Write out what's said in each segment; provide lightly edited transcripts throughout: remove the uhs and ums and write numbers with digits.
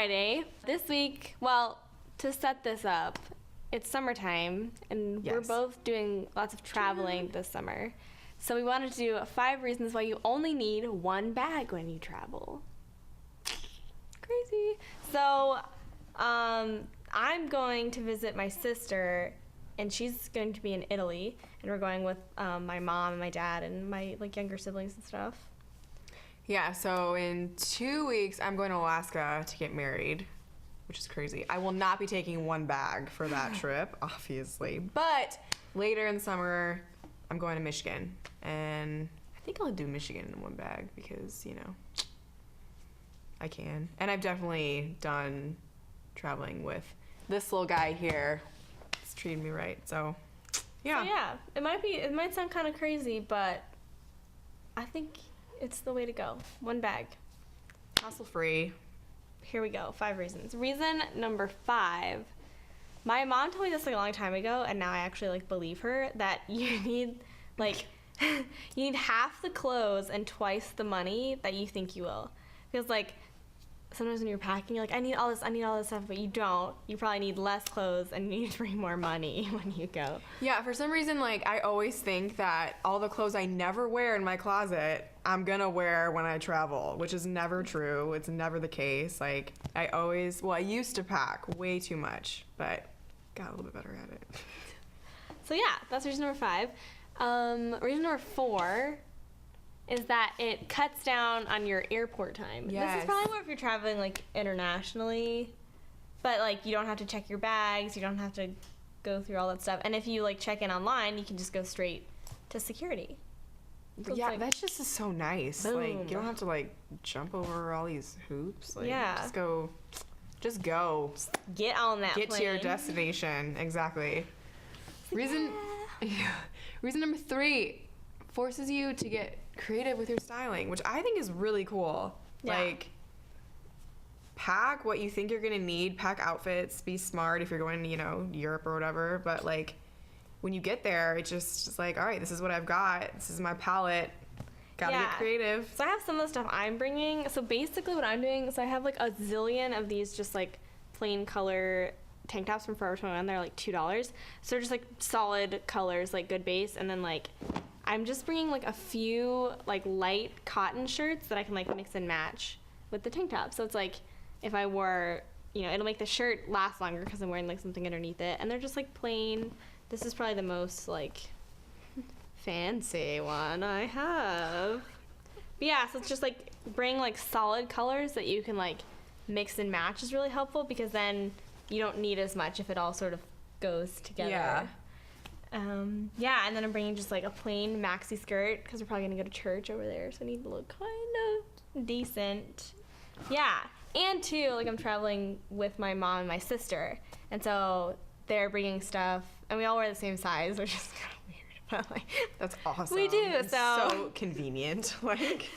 Friday. This week, well, to set this up, it's summertime, and we're both doing lots of traveling this summer. So we wanted to do 5 reasons why you only need 1 bag when you travel. Crazy. So I'm going to visit my sister, and she's going to be in Italy, and we're going with my mom and my dad and my younger siblings and stuff. Yeah, so in 2 weeks, I'm going to Alaska to get married, which is crazy. I will not be taking 1 bag for that trip, obviously. But later in the summer, I'm going to Michigan. And I think I'll do Michigan in 1 bag because, I can. And I've definitely done traveling with this little guy here. He's treating me right, so yeah. So yeah, it might sound kind of crazy, but I think it's the way to go. 1 bag. Hassle-free. Here we go. 5 reasons. Reason number 5. My mom told me this a long time ago, and now I actually believe her, that you need you need half the clothes and twice the money that you think you will. Because sometimes when you're packing, you're like, I need all this stuff, but you don't. You probably need less clothes and you need to bring more money when you go. Yeah, for some reason, I always think that all the clothes I never wear in my closet, I'm gonna wear when I travel, which is never true. It's never the case. I used to pack way too much, but got a little bit better at it. So yeah, that's reason number 5. Reason number 4 is that it cuts down on your airport time. Yes. This is probably more if you're traveling internationally, but you don't have to check your bags, you don't have to go through all that stuff. And if you check in online, you can just go straight to security. So yeah, that just is so nice. Boom. You don't have to jump over all these hoops. Yeah. Just go. Get on that Get plane. to your destination. Exactly. Reason number 3 forces you to get creative with your styling, which I think is really cool. Yeah. Pack what you think you're gonna need, pack outfits, be smart if you're going to, Europe or whatever, but when you get there, it's just all right, this is what I've got, this is my palette, gotta get creative. So I have some of the stuff I'm bringing. So basically what I'm doing is I have a zillion of these just plain color tank tops from Forever 21. They're $2. So they're just solid colors, good base, and then I'm just bringing a few light cotton shirts that I can mix and match with the tank top. So it's if I wore, it'll make the shirt last longer because I'm wearing something underneath it, and they're just plain. This is probably the most fancy one I have. But yeah, so it's just bring solid colors that you can mix and match is really helpful, because then you don't need as much if it all sort of goes together. Yeah. And then I'm bringing just a plain maxi skirt because we're probably gonna go to church over there, so I need to look kind of decent. Yeah, and too, I'm traveling with my mom and my sister, and so they're bringing stuff, and we all wear the same size, which is kind of weird, but that's awesome. We do. It's so convenient.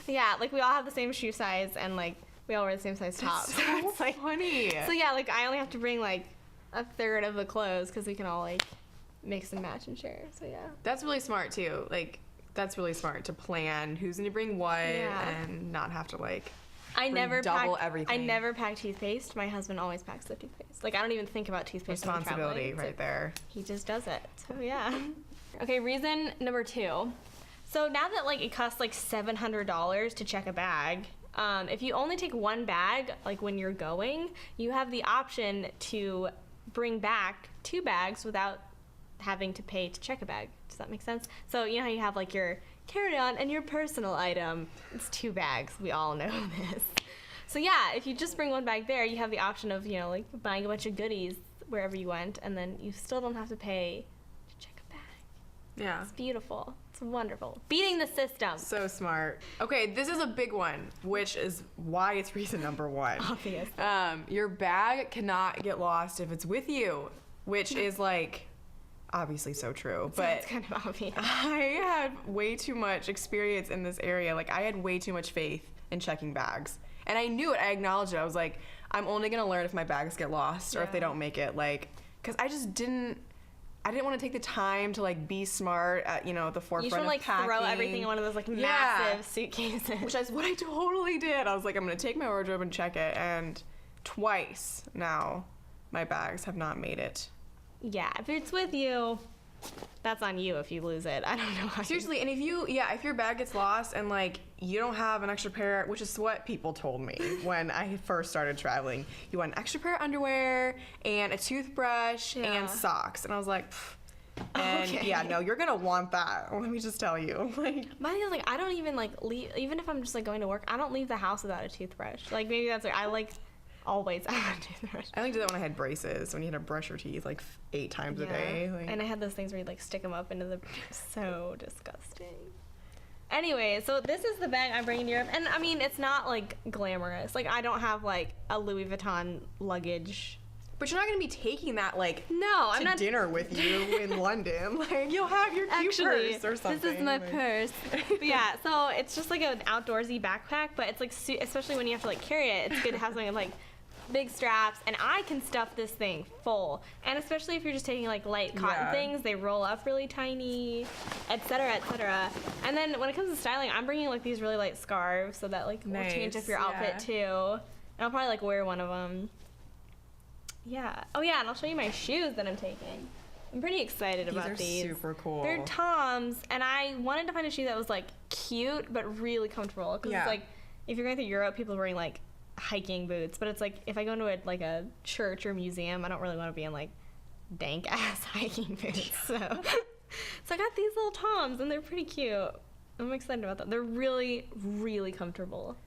Yeah, we all have the same shoe size, and we all wear the same size top. So it's funny. So yeah, I only have to bring a third of the clothes because we can all mix and match and share. So yeah, that's really smart too. That's really smart to plan who's gonna bring what and not have to I never double everything. I never pack toothpaste. My husband always packs the toothpaste. I don't even think about toothpaste. Responsibility right there. He just does it. So yeah. Okay, reason number 2. So now that it costs $700 to check a bag, if you only take 1 bag when you're going, you have the option to bring back 2 bags without having to pay to check a bag. Does that make sense? So you know how you have your carry-on and your personal item. It's 2 bags. We all know this. So yeah, if you just bring 1 bag there, you have the option of buying a bunch of goodies wherever you went, and then you still don't have to pay to check a bag. Yeah. It's beautiful. It's wonderful. Beating the system. So smart. Okay, this is a big one, which is why it's reason number 1. Obvious. Your bag cannot get lost if it's with you, which is obviously so true, but it's kind of obvious. I had way too much experience in this area. I had way too much faith in checking bags, and I knew it. I acknowledged it. I was I'm only gonna learn if my bags get lost or if they don't make it. Because I just didn't. I didn't want to take the time to be smart at the forefront you just want of packing. Throw everything in one of those massive suitcases, which is what I totally did. I was I'm gonna take my wardrobe and check it, and twice now my bags have not made it. Yeah, if it's with you, that's on you if you lose it. I don't know how. Seriously, and if your bag gets lost and like you don't have an extra pair, which is what people told me when I first started traveling, you want an extra pair of underwear and a toothbrush and socks, and I was like, pfft. And yeah, no, you're gonna want that. Let me just tell you. Like, my thing is like I don't even like leave, even if I'm just like going to work, I don't leave the house without a toothbrush. Like maybe that's like I like always have a toothbrush. I like to do that when I had braces, when you had to brush your teeth like 8 times a day. Like. And I had those things where you like stick them up into the so disgusting. Anyway, so this is the bag I'm bringing to Europe, and I mean it's not like glamorous. Like I don't have like a Louis Vuitton luggage. But you're not gonna be taking that like I'm not dinner with you in London. Like you'll have your cute purse or something. This is my purse. But yeah, so it's just like an outdoorsy backpack, but it's like especially when you have to like carry it, it's good to have something with like big straps, and I can stuff this thing full. And especially if you're just taking like light cotton things, they roll up really tiny, etc., etc. And then when it comes to styling, I'm bringing like these really light scarves so that like will change up your outfit too. And I'll probably like wear one of them. Yeah. Oh yeah, and I'll show you my shoes that I'm taking. I'm pretty excited about these. These are super cool. They're Toms, and I wanted to find a shoe that was like cute but really comfortable. Because it's like if you're going through Europe, people are wearing like hiking boots, but it's like if I go into a church or museum, I don't really want to be in like dank ass hiking boots. So I got these little Toms, and they're pretty cute. I'm excited about them. They're really, really comfortable.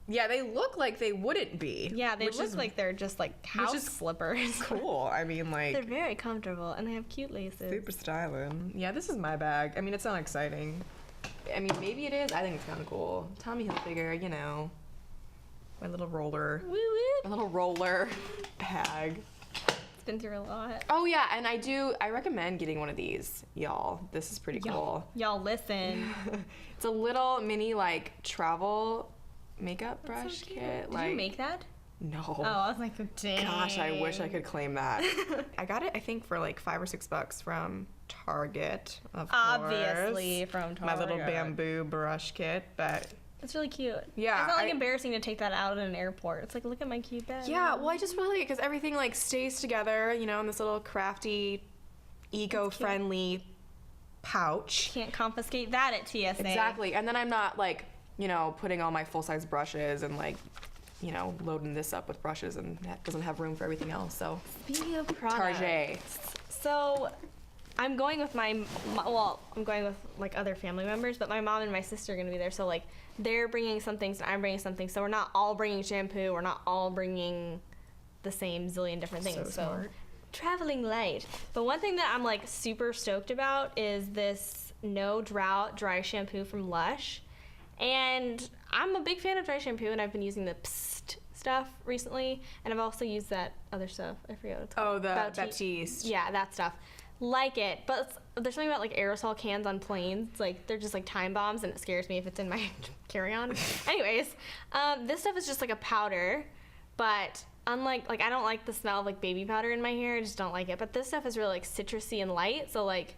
Yeah, they look like they wouldn't be. Yeah, they look like they're just like house slippers. Cool. I mean, like they're very comfortable, and they have cute laces. Super styling. Yeah, this is my bag. I mean, it's not exciting. I mean, maybe it is. I think it's kind of cool. Tommy Hilfiger, you know, my little roller. Woo woo. My little roller bag. It's been through a lot. Oh yeah, and I recommend getting one of these, y'all. This is pretty cool. Y'all listen. It's a little mini like travel makeup brush kit. Did you make that? No. Oh, I was like, dang. Gosh, I wish I could claim that. I got it, I think, for like $5 or $6 from Target. Obviously, from Target. My little bamboo brush kit, but it's really cute. Yeah, it's not like embarrassing to take that out at an airport. It's like, look at my cute bag. Yeah, well, I just really like it because everything like stays together, you know, in this little crafty, eco-friendly pouch. Can't confiscate that at TSA. Exactly, and then I'm not like, you know, putting all my full-size brushes and like, you know, loading this up with brushes and that doesn't have room for everything else. So speaking of products, Target. So I'm going with I'm going with like other family members, but my mom and my sister are gonna be there. So like they're bringing some things and I'm bringing some things. So we're not all bringing shampoo. We're not all bringing the same zillion different things. So traveling light. But one thing that I'm like super stoked about is this No Drought dry shampoo from Lush. And I'm a big fan of dry shampoo, and I've been using the Psst stuff recently, and I've also used that other stuff. I forget what it's called. Oh, the Baptiste. Yeah, that stuff. Like it, but there's something about like aerosol cans on planes. Like they're just like time bombs, and it scares me if it's in my carry-on. Anyways, this stuff is just like a powder, but unlike I don't like the smell of like baby powder in my hair. I just don't like it. But this stuff is really like citrusy and light. So like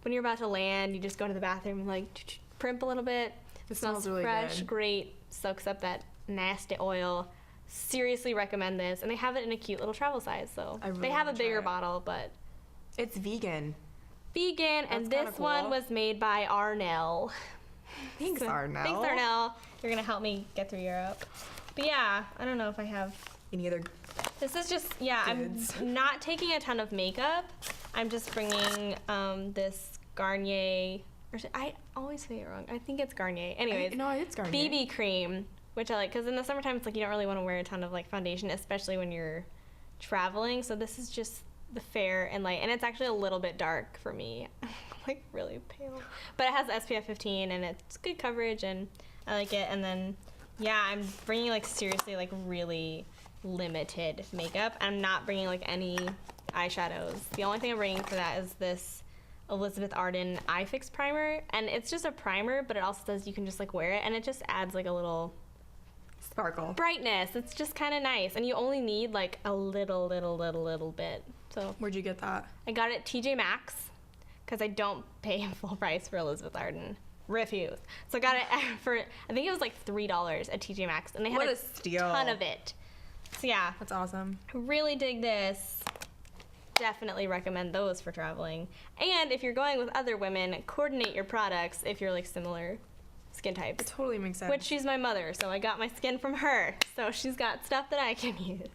when you're about to land, you just go to the bathroom and like primp a little bit. It smells really fresh, great, soaks up that nasty oil. Seriously recommend this. And they have it in a cute little travel size. So they have a bigger bottle, but it's vegan. Vegan, and this one was made by Arnell. Thanks, Arnell. Thanks, Arnell. You're going to help me get through Europe. But yeah, I don't know if I have any other This is just, goods. I'm not taking a ton of makeup. I'm just bringing this Garnier... I always say it wrong. I think it's Garnier. Anyways, no, it's Garnier. BB cream, which I like because in the summertime it's like you don't really want to wear a ton of like foundation, especially when you're traveling. So this is just the fair and light, and it's actually a little bit dark for me, like really pale. But it has SPF 15 and it's good coverage, and I like it. And then yeah, I'm bringing like seriously like really limited makeup. I'm not bringing like any eyeshadows. The only thing I'm bringing for that is this Elizabeth Arden Eye Fix primer, and it's just a primer, but it also says you can just like wear it, and it just adds like a little sparkle, brightness. It's just kind of nice, and you only need like a little bit. So where'd you get that? I got it at TJ Maxx because I don't pay full price for Elizabeth Arden. Refuse. So I got it for I think it was like $3 at TJ Maxx, and they had a ton of it. So yeah, That's awesome. really dig this. Definitely recommend those for traveling. And if you're going with other women, coordinate your products if you're like similar skin types. It totally makes sense. Which she's my mother, so I got my skin from her. So she's got stuff that I can use.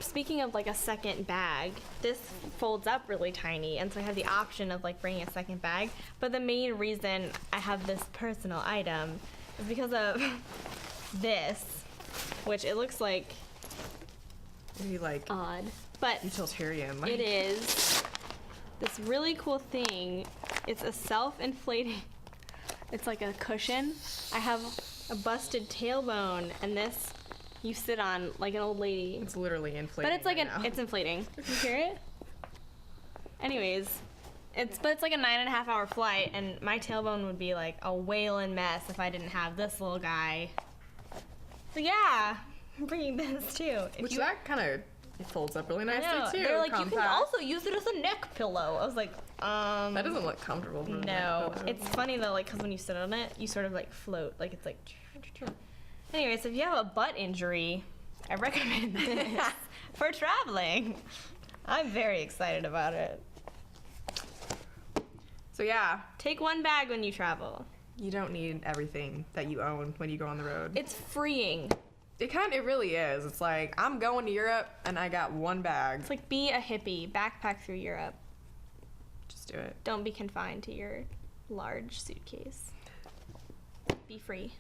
Speaking of like a second bag, this folds up really tiny, and so I have the option of like bringing a second bag. But the main reason I have this personal item is because of this, which it looks like Maybe like odd, but utilitarian. it is this really cool thing. It's a self-inflating, it's like a cushion. I have a busted tailbone, and this you sit on like an old lady. It's literally inflating. But it's like right now. it's inflating. You hear it? Anyways, it's like a 9.5 hour flight, and my tailbone would be like a wailing mess if I didn't have this little guy. So yeah, I'm bringing this too. Which that kind of folds up really I nicely know. too. They're like, you can compact. also use it as a neck pillow. I was like, That doesn't look comfortable. For a neck no. pillow. It's funny though, like, because when you sit on it, you sort of like float. Like, it's like. Anyway, so if you have a butt injury, I recommend this for traveling. I'm very excited about it. So yeah, Take one bag when you travel. you don't need everything that you own when you go on the road. It's freeing. It really is. It's like, I'm going to Europe and I got one bag. It's like, be a hippie, backpack through Europe. Just do it. Don't be confined to your large suitcase. Be free.